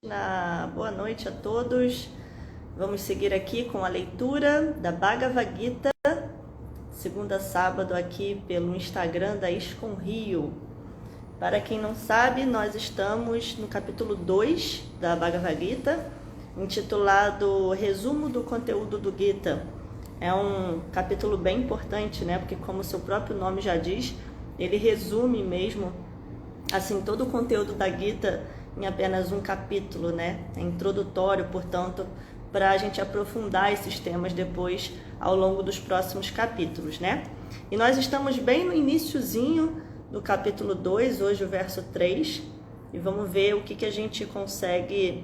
Boa noite a todos. Vamos seguir aqui com a leitura da Bhagavad Gita, segunda sábado aqui pelo Instagram da ISKCON Rio. Para quem não sabe, nós estamos no capítulo 2 da Bhagavad Gita, intitulado Resumo do Conteúdo do Gita. É um capítulo bem importante, né? Porque como seu próprio nome já diz, ele resume mesmo assim todo o conteúdo da Gita em apenas um capítulo, né? É introdutório, portanto, para a gente aprofundar esses temas depois ao longo dos próximos capítulos, né? E nós estamos bem no iniciozinho do capítulo 2, hoje o verso 3, e vamos ver o que a gente consegue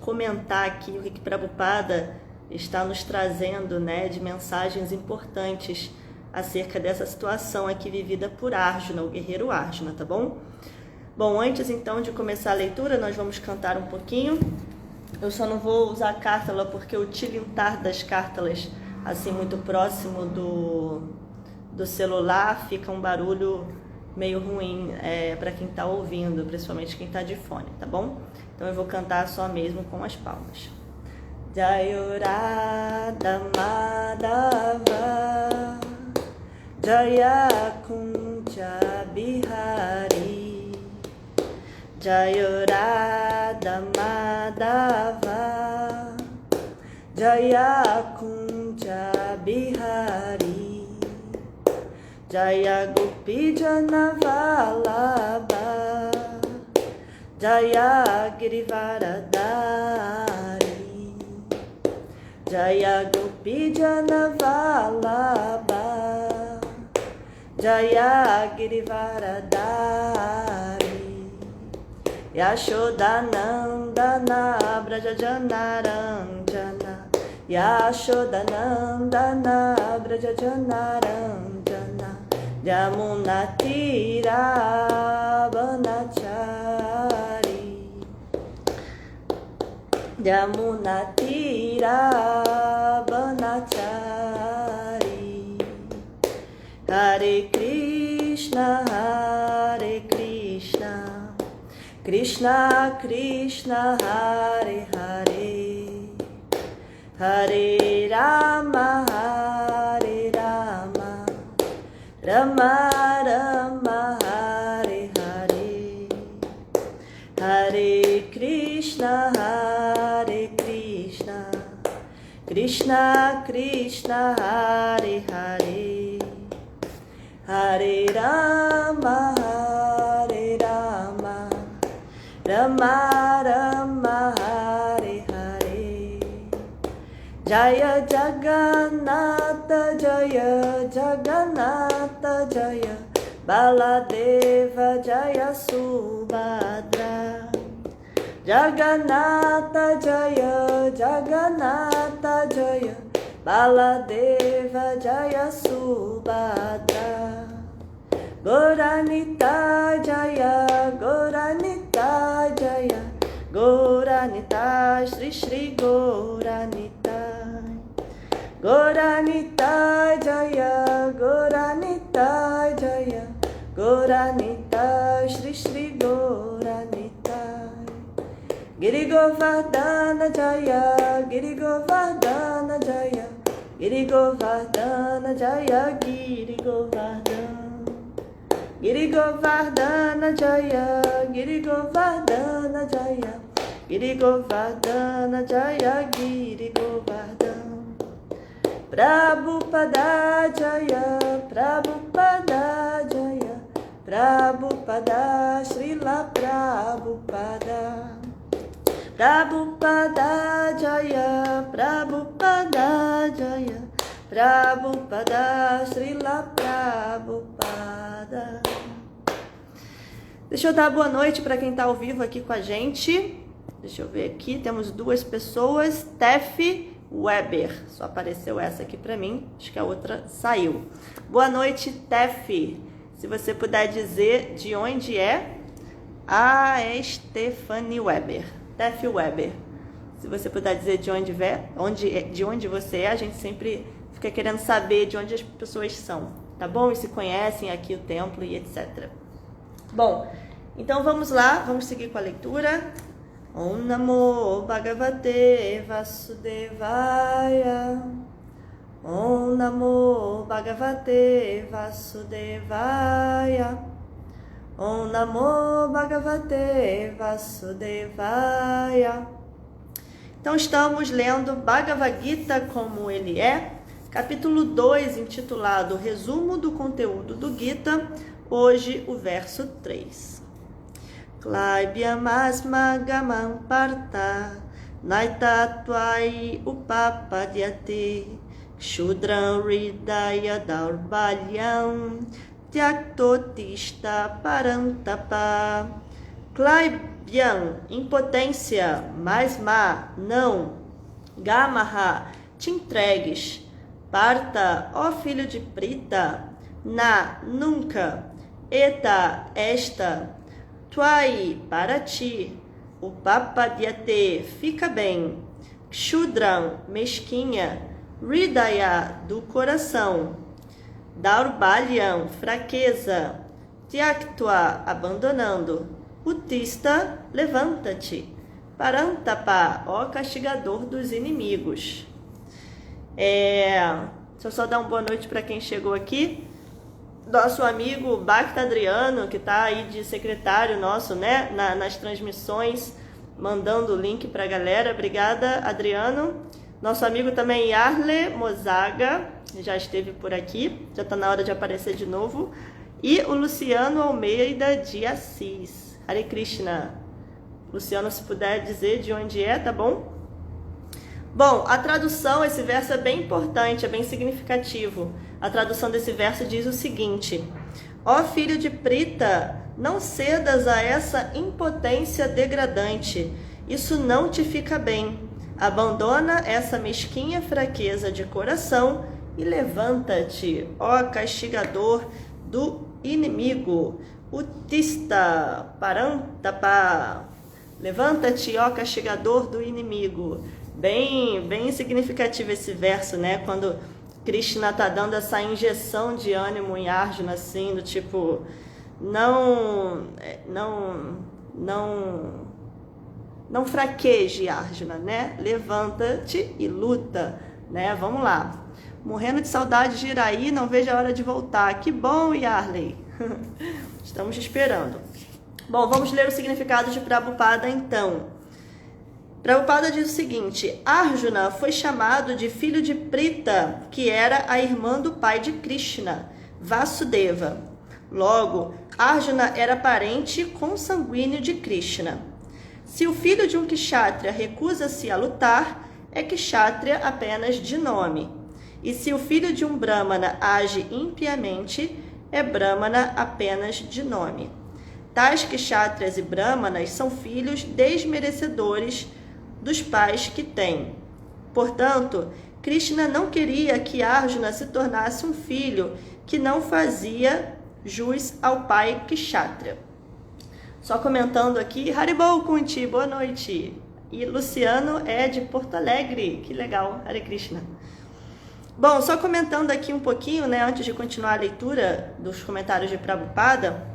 comentar aqui, o que Prabhupada está nos trazendo, né, de mensagens importantes acerca dessa situação aqui vivida por Arjuna, o guerreiro Arjuna, tá bom? Bom, antes então de começar a leitura, nós vamos cantar um pouquinho. Eu só não vou usar cártala porque o tilintar das cártalas, assim, muito próximo do celular, fica um barulho meio ruim para quem está ouvindo, principalmente quem está de fone, tá bom? Então eu vou cantar só mesmo com as palmas. Jayurada Madhava Jaya Kunja Bihari Jayurada Madhava Jaya Kunja Bihari Jaya Gopi Jana Vallabha Jaya Girivaradari Jaya Gopi Jana Vallabha Jaya Girivaradari Yashodanandana Brajajanaranjana Yashodanandana Brajajanaranjana Yamunatira Banachari Yamunatira Banachari Hare Krishna Hare Krishna Krishna Krishna Hare Hare Hare Rama Hare Rama Rama Rama Hare Hare Hare Krishna Hare Krishna Krishna Krishna Hare Hare Hare Rama Hare Rama Rama Rama Hare Hare Jaya Jagannatha Jaya Jagannatha Jaya Baladeva Jaya Subhadra Jagannatha Jaya Jagannatha Jaya Baladeva Jaya Subhadra Gauranita Jaya Gauranita Jaya Gauranita Shri Shri Gauranita Gauranita Jaya Gauranita Jaya Gauranita Shri Shri Gauranita Giri Govardhana Jaya Giri Govardhana Jaya Giri Govardhana Jaya Giri Govardhana Giri Govardhana Jaya Giri Govardhana Jaya Giri Govardhana Jaya Giri Govardhana Prabhupada Jaya Prabhupada Jaya Prabhupada Srila Prabhupada Prabhupada Jaya Prabhupada Jaya Prabhupada Srila Prabhupada. Deixa eu dar boa noite para quem está ao vivo aqui com a gente. Deixa eu ver aqui, temos duas pessoas. Tef Weber, só apareceu essa aqui para mim, acho que a outra saiu. Boa noite, Tef. Se você puder dizer de onde é. É Stephanie Weber. Tef Weber. Se você puder dizer de onde você é, a gente sempre fica querendo saber de onde as pessoas são, tá bom? E se conhecem aqui o templo e etc. Bom, então vamos lá, vamos seguir com a leitura. Om Namo Bhagavate Vasudevaya. Om Namo Bhagavate Vasudevaya. Om Namo Bhagavate Vasudevaya. Então estamos lendo Bhagavad Gita como ele é, capítulo 2, intitulado Resumo do conteúdo do Gita, hoje o verso 3. Klaibhyamasma gamam parta naitatvai upapadyate Shudram Ridaya Daurbalyam Tyaktotista Parantapa. Klaibhyam, impotência, Masma, não, Gamaha, te entregues, Parta, ó filho de Prita, Na, nunca, Eta, esta, Tvai, para ti, Upapadyate, fica bem, Kshudram, mesquinha, Ridaya, do coração, Daurbalyam, fraqueza, Tyaktva, abandonando, Utista, levanta-te, Parantapa, ó castigador dos inimigos. Deixa eu só dar uma boa noite para quem chegou aqui. Nosso amigo Bhakta Adriano, que está aí de secretário nosso, né, nas transmissões, mandando o link para a galera. Obrigada, Adriano. Nosso amigo também Yarle Mozaga, já esteve por aqui, já está na hora de aparecer de novo. E o Luciano Almeida de Assis. Hare Krishna. Luciano, se puder dizer de onde é, tá bom? Bom, a tradução, esse verso é bem importante, é bem significativo. A tradução desse verso diz o seguinte: ó filho de Prita, não cedas a essa impotência degradante, isso não te fica bem. Abandona essa mesquinha fraqueza de coração e levanta-te, ó castigador do inimigo. Utista Parantapa. Levanta-te, ó castigador do inimigo. Bem significativo esse verso, né? Quando Krishna está dando essa injeção de ânimo em Arjuna, assim, do tipo, não fraqueje, Arjuna, né? Levanta-te e luta, né? Vamos lá. Morrendo de saudade de Iraí, não vejo a hora de voltar. Que bom, Yarley. Estamos esperando. Bom, vamos ler o significado de Prabhupada, então. Prabhupada diz o seguinte: Arjuna foi chamado de filho de Prita, que era a irmã do pai de Krishna, Vasudeva. Logo, Arjuna era parente consanguíneo de Krishna. Se o filho de um kshatriya recusa-se a lutar, é kshatriya apenas de nome. E se o filho de um brahmana age impiamente, é brahmana apenas de nome. Tais kshatriyas e brahmanas são filhos desmerecedores dos pais que têm. Portanto, Krishna não queria que Arjuna se tornasse um filho que não fazia jus ao pai kshatriya. Só comentando aqui, Haribol Kunti, boa noite. E Luciano é de Porto Alegre, que legal, Hare Krishna. Bom, só comentando aqui um pouquinho, né, antes de continuar a leitura dos comentários de Prabhupada,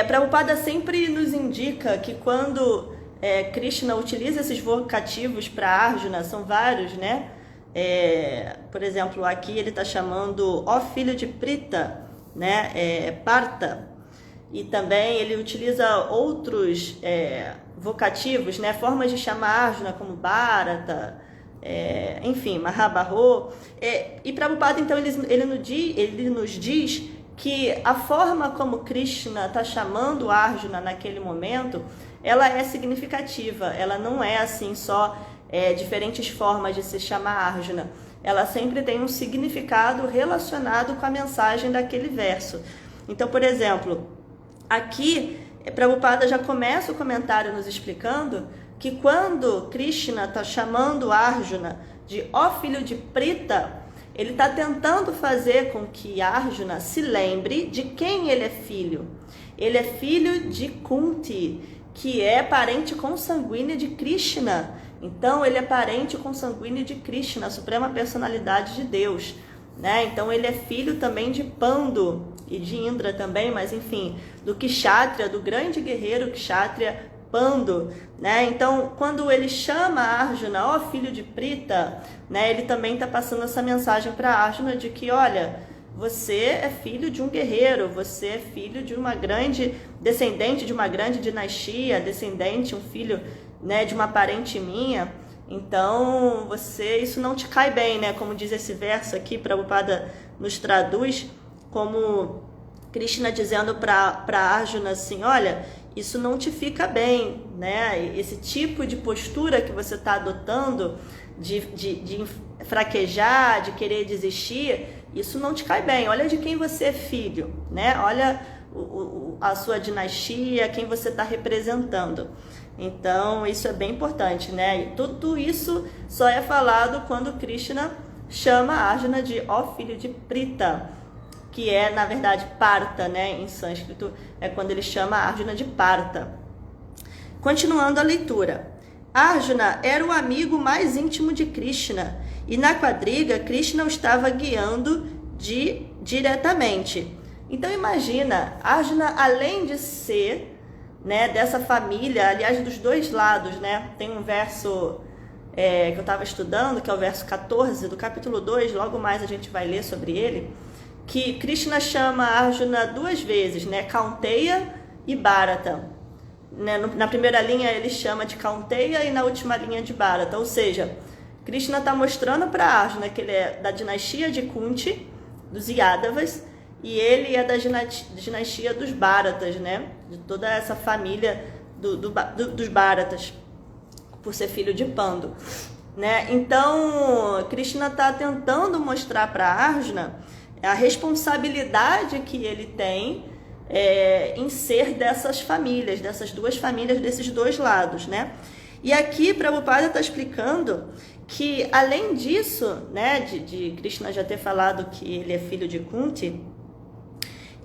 Prabhupada sempre nos indica que quando Krishna utiliza esses vocativos para Arjuna, são vários, né? Por exemplo, aqui ele está chamando ó filho de Prita, né? Parta. E também ele utiliza outros vocativos, né? Formas de chamar Arjuna, como Bharata, enfim, Mahabharata. E Prabhupada, então, ele nos diz que a forma como Krishna está chamando Arjuna naquele momento, ela é significativa, ela não é assim só diferentes formas de se chamar Arjuna, ela sempre tem um significado relacionado com a mensagem daquele verso. Então, por exemplo, aqui Prabhupada já começa o comentário nos explicando que quando Krishna está chamando Arjuna de ó filho de Prita, ele está tentando fazer com que Arjuna se lembre de quem ele é filho. Ele é filho de Kunti, que é parente consanguínea de Krishna. Então, ele é parente consanguíneo de Krishna, a suprema personalidade de Deus, né? Então, ele é filho também de Pandu e de Indra também, mas enfim, do Kshatriya, do grande guerreiro Kshatriya Pando, né? Então, quando ele chama Arjuna, ó filho de Prita, né? Ele também está passando essa mensagem para Arjuna de que, olha, você é filho de um guerreiro, você é filho de uma grande descendente de uma grande dinastia, descendente, um filho, né, de uma parente minha. Então, isso não te cai bem, né? Como diz esse verso aqui, Prabhupada nos traduz como Krishna dizendo para Arjuna assim, olha, isso não te fica bem, né? Esse tipo de postura que você está adotando, de fraquejar, de querer desistir, isso não te cai bem. Olha de quem você é filho, né? Olha a sua dinastia, quem você está representando. Então, isso é bem importante, né? E tudo isso só é falado quando Krishna chama Arjuna de ó filho de Prita, que é, na verdade, Partha, né? Em sânscrito, é quando ele chama Arjuna de Partha. Continuando a leitura. Arjuna era o amigo mais íntimo de Krishna, e na quadriga, Krishna o estava guiando diretamente. Então, imagina, Arjuna, além de ser, né, dessa família, aliás, dos dois lados, né? Tem um verso que eu estava estudando, que é o verso 14 do capítulo 2, logo mais a gente vai ler sobre ele, que Krishna chama Arjuna duas vezes, né? Kaunteya e Bharata. Né? Na primeira linha ele chama de Kaunteya e na última linha de Bharata. Ou seja, Krishna está mostrando para Arjuna que ele é da dinastia de Kunti, dos Yadavas, e ele é da dinastia dos Bharatas, né? De toda essa família dos Bharatas, por ser filho de Pando. Né? Então, Krishna está tentando mostrar para Arjuna a responsabilidade que ele tem em ser dessas famílias, dessas duas famílias, desses dois lados, né? E aqui Prabhupada está explicando que, além disso, né, de Krishna já ter falado que ele é filho de Kunti,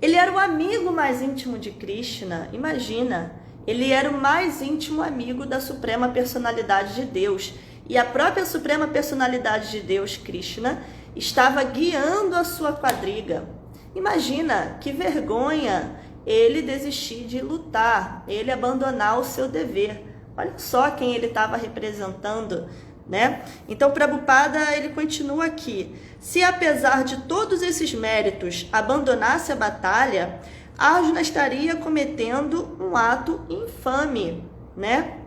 ele era o amigo mais íntimo de Krishna. Imagina, ele era o mais íntimo amigo da Suprema Personalidade de Deus. E a própria Suprema Personalidade de Deus, Krishna, estava guiando a sua quadriga. Imagina que vergonha ele desistir de lutar, ele abandonar o seu dever. Olha só quem ele estava representando, né? Então, Prabhupada, ele continua aqui. Se apesar de todos esses méritos abandonasse a batalha, Arjuna estaria cometendo um ato infame, né?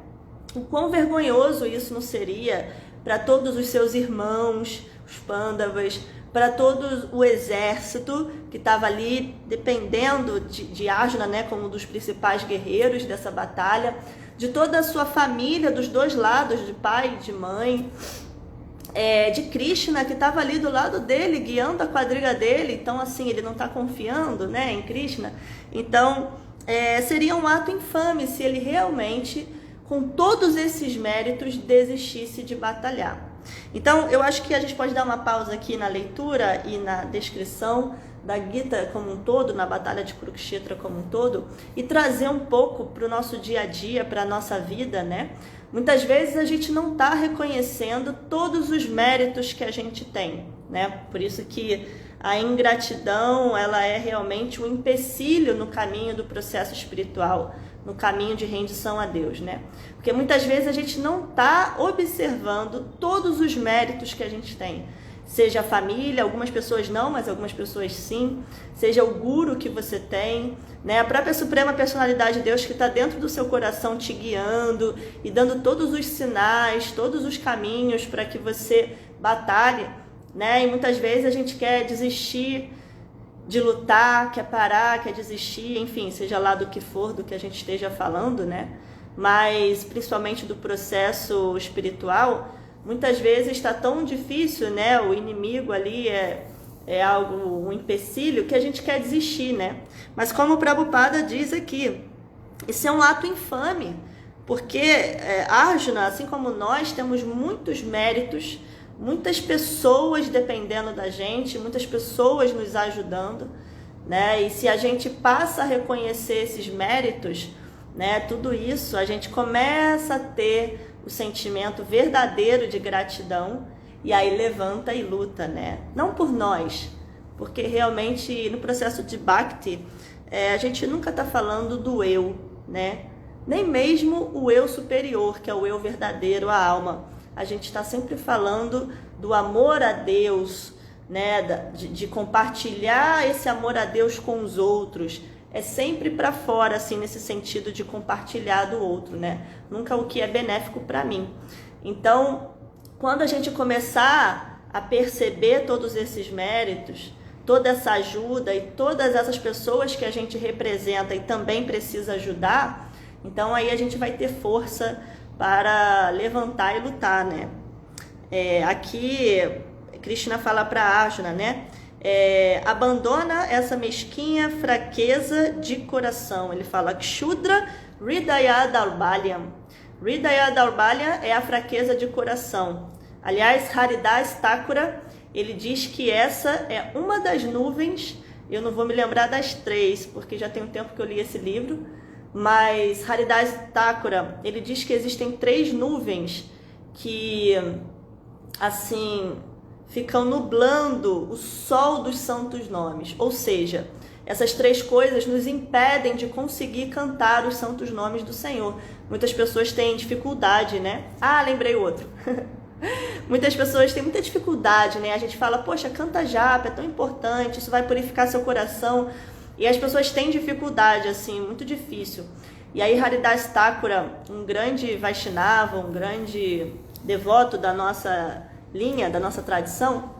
O quão vergonhoso isso não seria para todos os seus irmãos, os Pandavas, para todo o exército que estava ali dependendo de Arjuna, né, como um dos principais guerreiros dessa batalha, de toda a sua família, dos dois lados, de pai e de mãe, de Krishna, que estava ali do lado dele, guiando a quadriga dele. Então, assim, ele não está confiando, né, em Krishna. Então, seria um ato infame se ele realmente, com todos esses méritos, desistisse de batalhar. Então, eu acho que a gente pode dar uma pausa aqui na leitura e na descrição da Gita como um todo, na Batalha de Kurukshetra como um todo, e trazer um pouco para o nosso dia a dia, para a nossa vida, né? Muitas vezes a gente não está reconhecendo todos os méritos que a gente tem, né? Por isso que a ingratidão, ela é realmente um empecilho no caminho do processo espiritual, no caminho de rendição a Deus, né? Porque muitas vezes a gente não está observando todos os méritos que a gente tem. Seja a família, algumas pessoas não, mas algumas pessoas sim. Seja o guru que você tem, né? A própria Suprema Personalidade de Deus que está dentro do seu coração te guiando e dando todos os sinais, todos os caminhos para que você batalhe, né? E muitas vezes a gente quer desistir de lutar, quer parar, quer desistir, enfim, seja lá do que for, do que a gente esteja falando, né? Mas principalmente do processo espiritual, muitas vezes está tão difícil, né? O inimigo ali é algo, um empecilho, que a gente quer desistir, né? Mas como o Prabhupada diz aqui, isso é um ato infame, porque Arjuna, assim como nós, temos muitos méritos, muitas pessoas dependendo da gente, muitas pessoas nos ajudando, né? E se a gente passa a reconhecer esses méritos, né, tudo isso, a gente começa a ter o sentimento verdadeiro de gratidão e aí levanta e luta, né? Não por nós, porque realmente no processo de Bhakti, a gente nunca está falando do eu, né? nem mesmo o eu superior, que é o eu verdadeiro, a alma. A gente está sempre falando do amor a Deus, né? De compartilhar esse amor a Deus com os outros. É sempre para fora, assim, nesse sentido de compartilhar do outro, né? Nunca o que é benéfico para mim. Então, quando a gente começar a perceber todos esses méritos, toda essa ajuda e todas essas pessoas que a gente representa e também precisa ajudar, então aí a gente vai ter força para levantar e lutar, né? Aqui, Krishna fala para Arjuna, né? Abandona essa mesquinha fraqueza de coração. Ele fala Kshudra Hridaya Daurbalyam. Hridaya Daurbalyam é a fraqueza de coração. Aliás, Haridas Thakura, ele diz que essa é uma das nuvens, eu não vou me lembrar das 3, porque já tem um tempo que eu li esse livro, mas Haridas Thakura, ele diz que existem 3 nuvens que, assim, ficam nublando o sol dos santos nomes. Ou seja, essas 3 coisas nos impedem de conseguir cantar os santos nomes do Senhor. Muitas pessoas têm dificuldade, né? Lembrei outro. Muitas pessoas têm muita dificuldade, né? A gente fala, poxa, canta japa, é tão importante, isso vai purificar seu coração. E as pessoas têm dificuldade, assim, muito difícil. E aí Haridas Thakura, um grande Vaishnava, um grande devoto da nossa linha, da nossa tradição,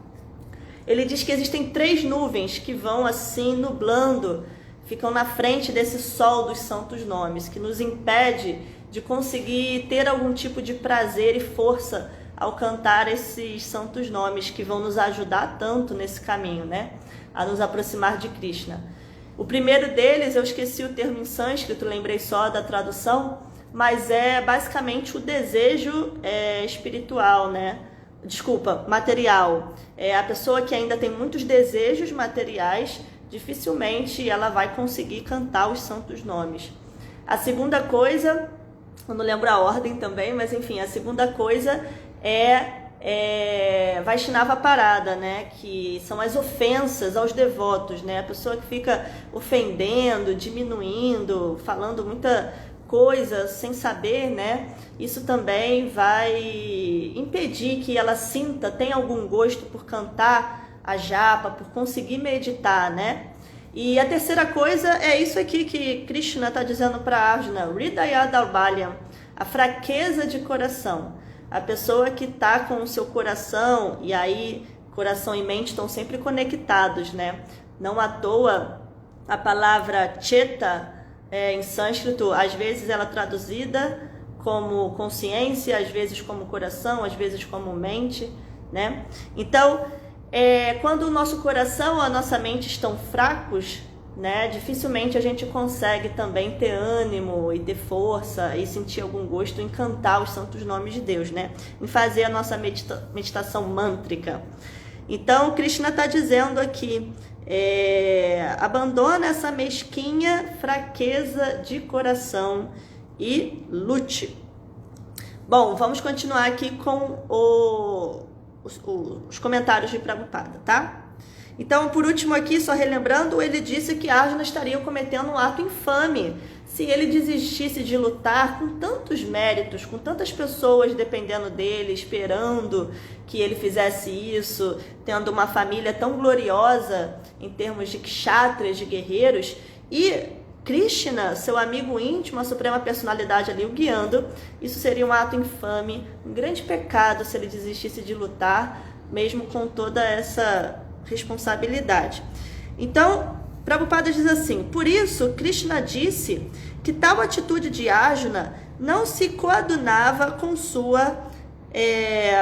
ele diz que existem 3 nuvens que vão assim nublando, ficam na frente desse sol dos santos nomes, que nos impede de conseguir ter algum tipo de prazer e força ao cantar esses santos nomes que vão nos ajudar tanto nesse caminho, né? A nos aproximar de Krishna. O primeiro deles, eu esqueci o termo em sânscrito, lembrei só da tradução, mas é basicamente o desejo espiritual, né? Desculpa, material. A pessoa que ainda tem muitos desejos materiais, dificilmente ela vai conseguir cantar os santos nomes. A segunda coisa, eu não lembro a ordem também, mas enfim, a segunda coisa Vaishnava parada, né? Que são as ofensas aos devotos, né? A pessoa que fica ofendendo, diminuindo, falando muita coisa sem saber, né? Isso também vai impedir que ela tenha algum gosto por cantar a japa, por conseguir meditar, né? E a terceira coisa é isso aqui que Krishna está dizendo para Arjuna, Hridaya Daurbalyam, a fraqueza de coração. A pessoa que está com o seu coração, e aí coração e mente estão sempre conectados, né? Não à toa a palavra cheta em sânscrito, às vezes ela é traduzida como consciência, às vezes como coração, às vezes como mente, né? Então, quando o nosso coração ou a nossa mente estão fracos, né, dificilmente a gente consegue também ter ânimo e ter força e sentir algum gosto em cantar os santos nomes de Deus, né? Em fazer a nossa meditação mântrica. Então, Krishna está dizendo aqui, abandona essa mesquinha fraqueza de coração e lute. Bom, vamos continuar aqui com os comentários de Prabhupada, tá? Então, por último aqui, só relembrando, ele disse que Arjuna estaria cometendo um ato infame se ele desistisse de lutar com tantos méritos, com tantas pessoas dependendo dele, esperando que ele fizesse isso, tendo uma família tão gloriosa em termos de kshatriyas, de guerreiros, e Krishna, seu amigo íntimo, a suprema personalidade ali o guiando. Isso seria um ato infame, um grande pecado se ele desistisse de lutar, mesmo com toda essa responsabilidade. Então, Prabhupada diz assim, por isso Krishna disse que tal atitude de Arjuna não se coadunava com sua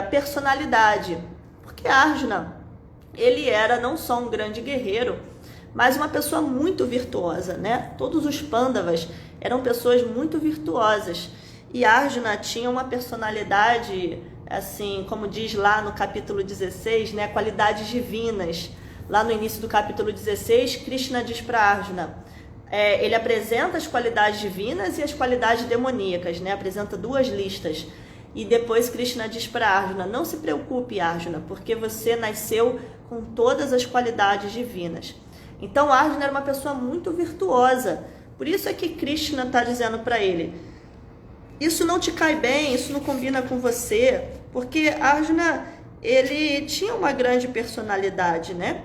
personalidade, porque Arjuna, ele era não só um grande guerreiro, mas uma pessoa muito virtuosa, né? Todos os Pandavas eram pessoas muito virtuosas, e Arjuna tinha uma personalidade, assim, como diz lá no capítulo 16, né, qualidades divinas. Lá no início do capítulo 16, Krishna diz para Arjuna, ele apresenta as qualidades divinas e as qualidades demoníacas, né, apresenta 2 listas. E depois Krishna diz para Arjuna, não se preocupe, Arjuna, porque você nasceu com todas as qualidades divinas. Então Arjuna era uma pessoa muito virtuosa. Por isso é que Krishna está dizendo para ele, isso não te cai bem, isso não combina com você, porque Arjuna, ele tinha uma grande personalidade, né?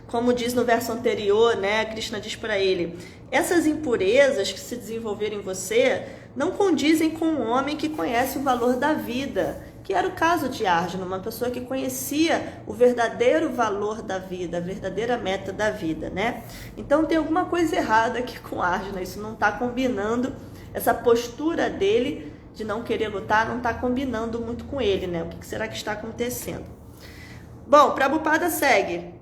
Como diz no verso anterior, né? Krishna diz para ele: essas impurezas que se desenvolverem em você não condizem com um homem que conhece o valor da vida, que era o caso de Arjuna, uma pessoa que conhecia o verdadeiro valor da vida, a verdadeira meta da vida, né? Então tem alguma coisa errada aqui com Arjuna, isso não está combinando, essa postura dele de não querer lutar não está combinando muito com ele, né? O que será que está acontecendo? Bom, Prabhupada segue.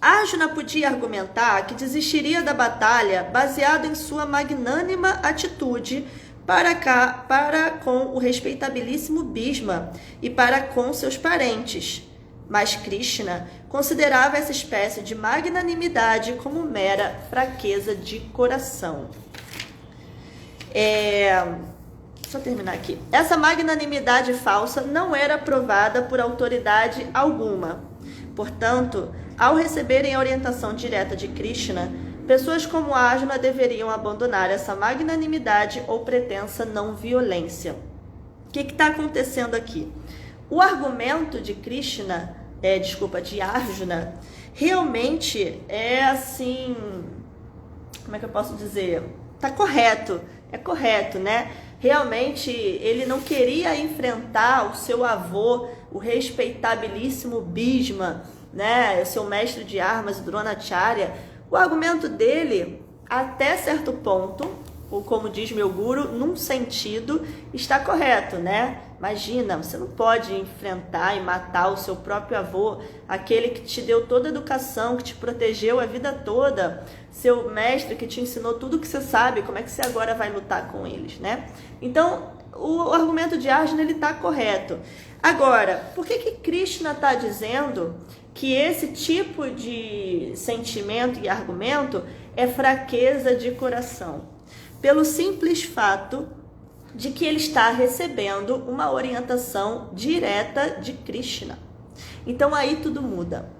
Arjuna podia argumentar que desistiria da batalha baseado em sua magnânima atitude para com o respeitabilíssimo Bhishma e para com seus parentes. Mas Krishna considerava essa espécie de magnanimidade como mera fraqueza de coração. Deixa eu terminar aqui. Essa magnanimidade falsa não era aprovada por autoridade alguma. Portanto, ao receberem a orientação direta de Krishna, pessoas como Arjuna deveriam abandonar essa magnanimidade ou pretensa não violência. O que está acontecendo aqui? O argumento de Krishna, de Arjuna, realmente é assim, como é que eu posso dizer? Está correto, é correto, né? Realmente ele não queria enfrentar o seu avô, o respeitabilíssimo Bhishma, né? O seu mestre de armas, Dronacharya. O argumento dele, até certo ponto, ou como diz meu guru, num sentido, está correto, né? Imagina, você não pode enfrentar e matar o seu próprio avô, aquele que te deu toda a educação, que te protegeu a vida toda, seu mestre que te ensinou tudo o que você sabe, como é que você agora vai lutar com eles, né? Então, o argumento de Arjuna, ele está correto. Agora, por que Krishna está dizendo que esse tipo de sentimento e argumento é fraqueza de coração? Pelo simples fato de que ele está recebendo uma orientação direta de Krishna. Então aí tudo muda.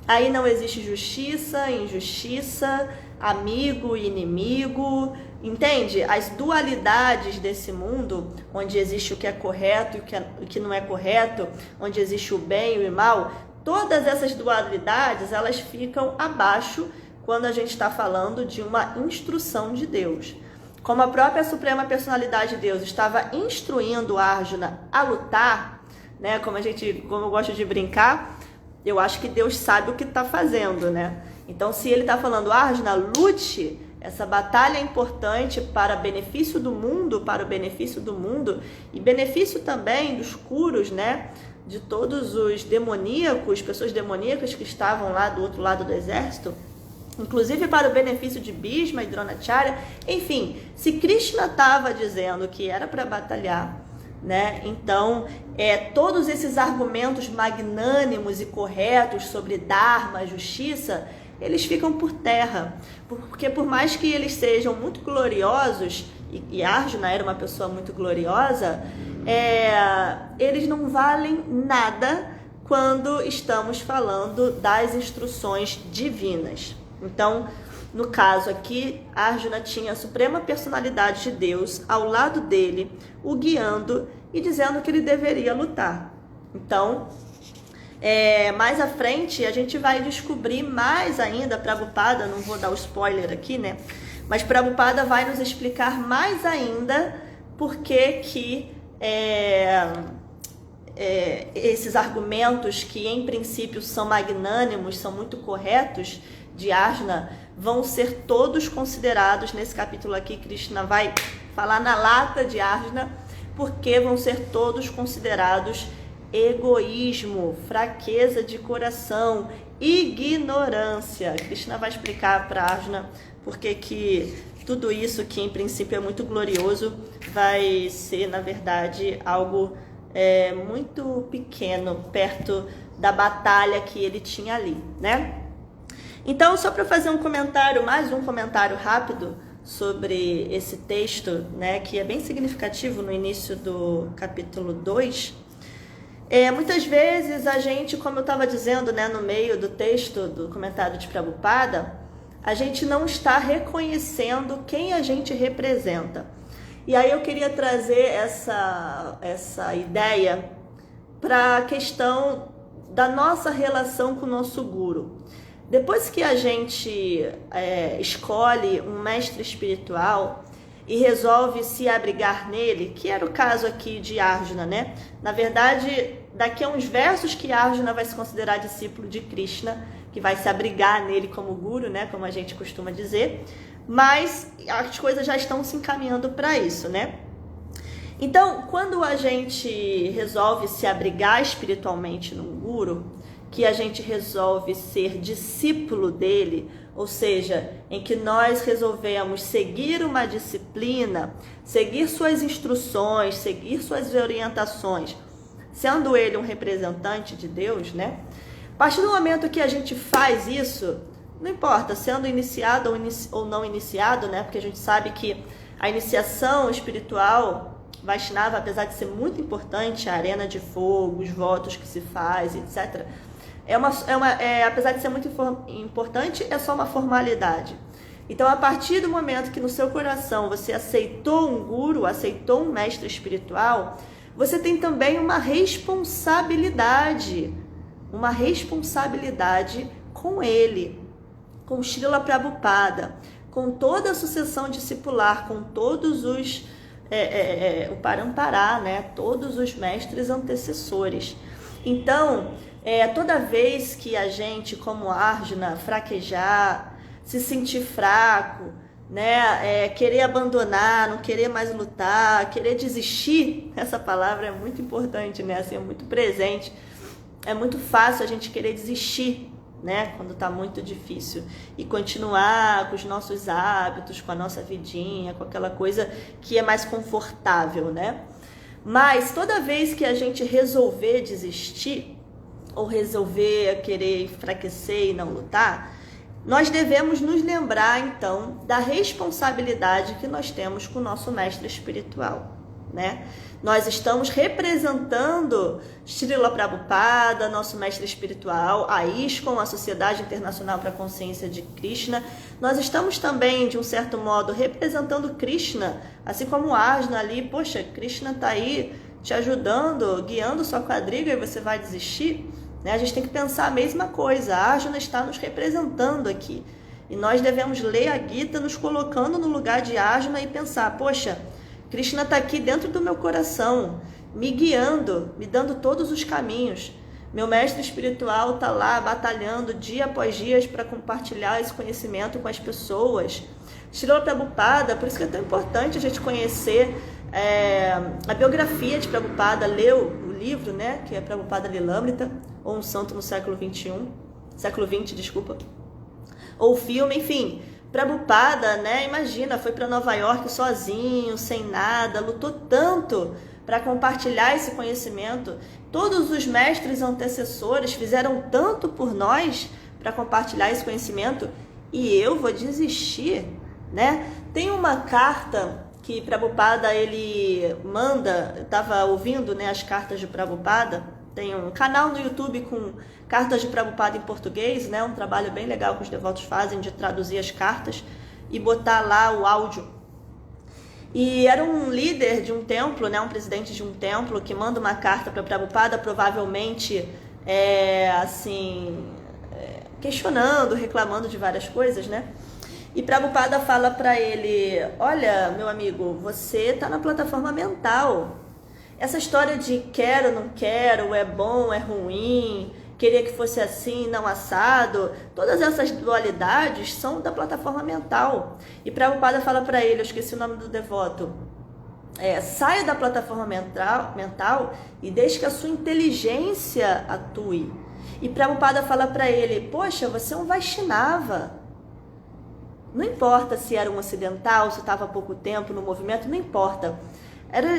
Aí não existe justiça, injustiça, amigo e inimigo, entende? As dualidades desse mundo, onde existe o que é correto e o que não é correto, onde existe o bem e o mal, todas essas dualidades, elas ficam abaixo quando a gente está falando de uma instrução de Deus. Como a própria Suprema Personalidade de Deus estava instruindo Arjuna a lutar, né? Como eu gosto de brincar, eu acho que Deus sabe o que está fazendo, né? Então, se ele está falando, Arjuna, lute, essa batalha é importante para benefício do mundo, para o benefício do mundo e benefício também dos Kurus, né? De todos os demoníacos, pessoas demoníacas que estavam lá do outro lado do exército, inclusive para o benefício de Bhishma e Dronacharya. Enfim, se Krishna estava dizendo que era para batalhar, né? Então, todos esses argumentos magnânimos e corretos sobre Dharma, justiça, eles ficam por terra, porque por mais que eles sejam muito gloriosos, e Arjuna era uma pessoa muito gloriosa, eles não valem nada quando estamos falando das instruções divinas. Então, no caso aqui, Arjuna tinha a Suprema Personalidade de Deus ao lado dele, o guiando e dizendo que ele deveria lutar. Então, mais à frente, a gente vai descobrir mais ainda, Prabhupada, não vou dar o spoiler aqui, né? Mas Prabhupada vai nos explicar mais ainda por que esses argumentos que em princípio são magnânimos, são muito corretos, de Arjuna, vão ser todos considerados nesse capítulo aqui. Krishna vai falar na lata de Arjuna, porque vão ser todos considerados egoísmo, fraqueza de coração, ignorância. Krishna vai explicar para Arjuna porque que tudo isso que em princípio é muito glorioso vai ser, na verdade, algo muito pequeno perto da batalha que ele tinha ali, né? Então, só para fazer mais um comentário rápido sobre esse texto, né, que é bem significativo no início do capítulo 2, muitas vezes a gente, como eu estava dizendo, né, no meio do texto do comentário de Prabhupada, a gente não está reconhecendo quem a gente representa. E aí eu queria trazer essa ideia para a questão da nossa relação com o nosso guru. Depois que a gente escolhe um mestre espiritual e resolve se abrigar nele, que era o caso aqui de Arjuna, né? Na verdade, daqui a uns versos que Arjuna vai se considerar discípulo de Krishna, que vai se abrigar nele como guru, né? Como a gente costuma dizer. Mas as coisas já estão se encaminhando para isso, né? Então, quando a gente resolve se abrigar espiritualmente num guru, que a gente resolve ser discípulo dele, ou seja, em que nós resolvemos seguir uma disciplina, seguir suas instruções, seguir suas orientações, sendo ele um representante de Deus, né? A partir do momento que a gente faz isso, não importa, sendo iniciado ou não iniciado, né? Porque a gente sabe que a iniciação espiritual Vaishnava, apesar de ser muito importante, a arena de fogo, os votos que se faz, etc., apesar de ser muito importante, é só uma formalidade. Então, a partir do momento que no seu coração você aceitou um guru, aceitou um mestre espiritual, você tem também uma responsabilidade com ele, com Srila Prabhupada, com toda a sucessão discipular, com todos os o Parampará, né? Todos os mestres antecessores. Então, toda vez que a gente, como Arjuna, fraquejar, se sentir fraco, né? Querer abandonar, não querer mais lutar, querer desistir, essa palavra é muito importante, né? Assim, é muito presente. É muito fácil a gente querer desistir, né? Quando tá muito difícil, e continuar com os nossos hábitos, com a nossa vidinha, com aquela coisa que é mais confortável, né? Mas toda vez que a gente resolver desistir, ou resolver querer enfraquecer e não lutar, nós devemos nos lembrar, então, da responsabilidade que nós temos com o nosso mestre espiritual, né? Nós estamos representando Srila Prabhupada, nosso mestre espiritual, a ISKCON, a Sociedade Internacional para a Consciência de Krishna. Nós estamos também, de um certo modo, representando Krishna, assim como Arjuna ali. Poxa, Krishna está aí te ajudando, guiando sua quadriga, e você vai desistir? Né? A gente tem que pensar a mesma coisa. A Arjuna está nos representando aqui. E nós devemos ler a Gita nos colocando no lugar de Arjuna e pensar, poxa, Krishna está aqui dentro do meu coração, me guiando, me dando todos os caminhos. Meu mestre espiritual está lá batalhando dia após dia para compartilhar esse conhecimento com as pessoas. Srila Prabhupada, por isso que é tão importante a gente conhecer a biografia de Prabhupada, ler o livro, né, que é Prabhupada Lilamrita, ou um santo no século XX, desculpa, ou o filme, enfim. Prabhupada, né, imagina, foi para Nova York sozinho, sem nada, lutou tanto para compartilhar esse conhecimento. Todos os mestres antecessores fizeram tanto por nós para compartilhar esse conhecimento, e eu vou desistir, né? Tem uma carta que Prabhupada ele manda, eu estava ouvindo, né, as cartas de Prabhupada. Tem um canal no YouTube com cartas de Prabhupada em português, né? Um trabalho bem legal que os devotos fazem de traduzir as cartas e botar lá o áudio. E era um líder de um templo, né? Um presidente de um templo que manda uma carta para Prabhupada, provavelmente questionando, reclamando de várias coisas, né? E Prabhupada fala para ele, olha, meu amigo, você está na plataforma mental. Essa história de quero, não quero, é bom, é ruim, queria que fosse assim, não assado, todas essas dualidades são da plataforma mental. E Prabhupada fala para ele, eu esqueci o nome do devoto, saia da plataforma mental e deixe que a sua inteligência atue. E Prabhupada fala para ele, poxa, você é um Vaishnava. Não importa se era um ocidental, se estava há pouco tempo no movimento, não importa.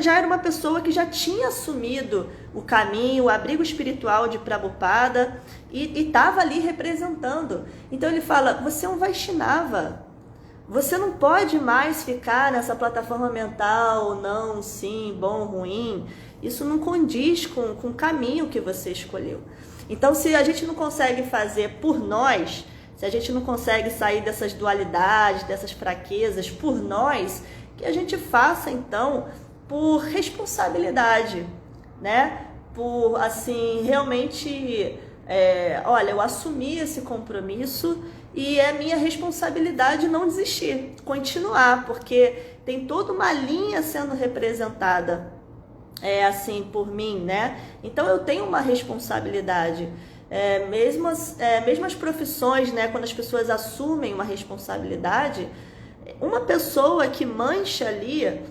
Já era uma pessoa que já tinha assumido o caminho, o abrigo espiritual de Prabhupada e estava ali representando. Então ele fala, você é um Vaishnava, você não pode mais ficar nessa plataforma mental, não, sim, bom, ruim. Isso não condiz com o caminho que você escolheu. Então, se a gente não consegue fazer por nós, se a gente não consegue sair dessas dualidades, dessas fraquezas por nós, que a gente faça então por responsabilidade, né? Por assim, realmente, olha, eu assumi esse compromisso e é minha responsabilidade não desistir, continuar, porque tem toda uma linha sendo representada assim por mim, né? Então eu tenho uma responsabilidade. Mesmo as profissões, né? Quando as pessoas assumem uma responsabilidade, uma pessoa que mancha ali,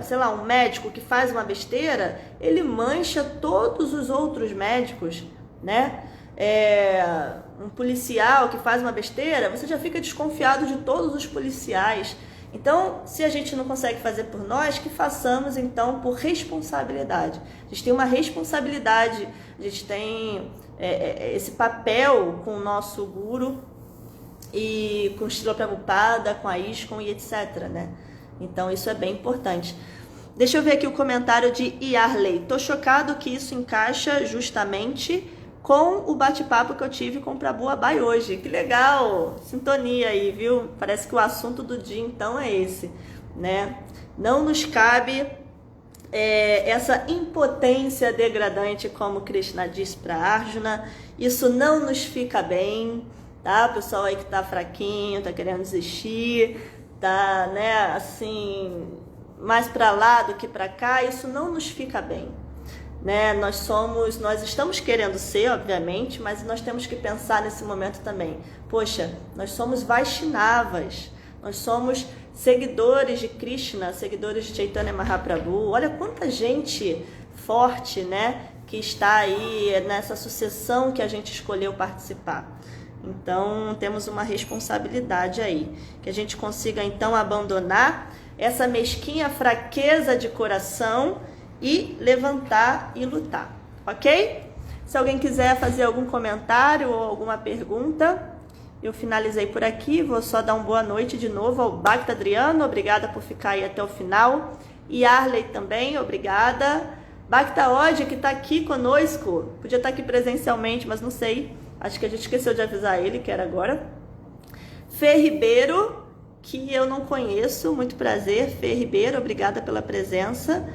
sei lá, um médico que faz uma besteira, ele mancha todos os outros médicos, né? Um policial que faz uma besteira, você já fica desconfiado de todos os policiais. Então, se a gente não consegue fazer por nós, que façamos então por responsabilidade. A gente tem uma responsabilidade, a gente tem esse papel com o nosso guru e com o Srila Prabhupada, com a ISKCON e etc, né? Então, isso é bem importante. Deixa eu ver aqui o comentário de Yarley. Tô chocado que isso encaixa justamente com o bate-papo que eu tive com o Prabhu Abai hoje. Que legal! Sintonia aí, viu? Parece que o assunto do dia, então, é esse, né? Não nos cabe essa impotência degradante, como Krishna disse para Arjuna. Isso não nos fica bem, tá? O pessoal aí que tá fraquinho, tá querendo desistir, tá, né, assim, mais para lá do que para cá, isso não nos fica bem. Né? Nós estamos querendo ser, obviamente, mas nós temos que pensar nesse momento também. Poxa, nós somos Vaishnavas, nós somos seguidores de Krishna, seguidores de Chaitanya Mahaprabhu. Olha quanta gente forte, né, que está aí nessa sucessão que a gente escolheu participar. Então, temos uma responsabilidade aí, que a gente consiga então abandonar essa mesquinha fraqueza de coração e levantar e lutar, ok? Se alguém quiser fazer algum comentário ou alguma pergunta, eu finalizei por aqui. Vou só dar uma boa noite de novo ao Bhakta Adriano, obrigada por ficar aí até o final. E Arley também, obrigada. Bhakta Odd, que está aqui conosco, podia estar aqui presencialmente, mas não sei, acho que a gente esqueceu de avisar ele, que era agora. Fê Ribeiro, que eu não conheço, muito prazer. Fê Ribeiro, obrigada pela presença.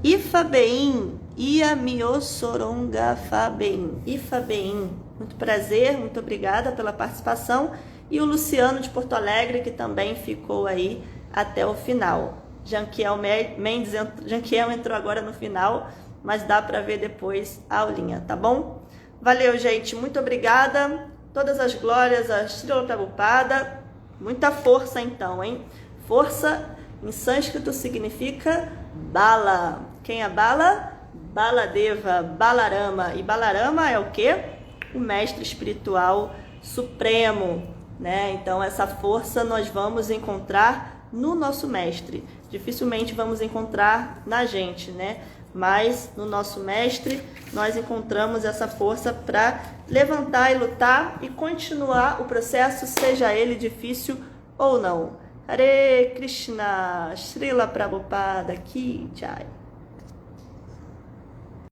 Ifabein, Iamiosoronga Fabein, Ifabein, muito prazer, muito obrigada pela participação. E o Luciano de Porto Alegre, que também ficou aí até o final. Janquiel Mendes, Janquiel entrou agora no final, mas dá para ver depois a aulinha, tá bom? Valeu, gente, muito obrigada. Todas as glórias a Srila Prabhupada. Muita força então, hein? Força em sânscrito significa bala. Quem é Bala? Baladeva, Balarama. E Balarama é o quê? O mestre espiritual supremo, né? Então essa força nós vamos encontrar no nosso mestre. Dificilmente vamos encontrar na gente, né? Mas no nosso mestre nós encontramos essa força para levantar e lutar e continuar o processo, seja ele difícil ou não. Hare Krishna, Srila Prabhupada Ki Jai.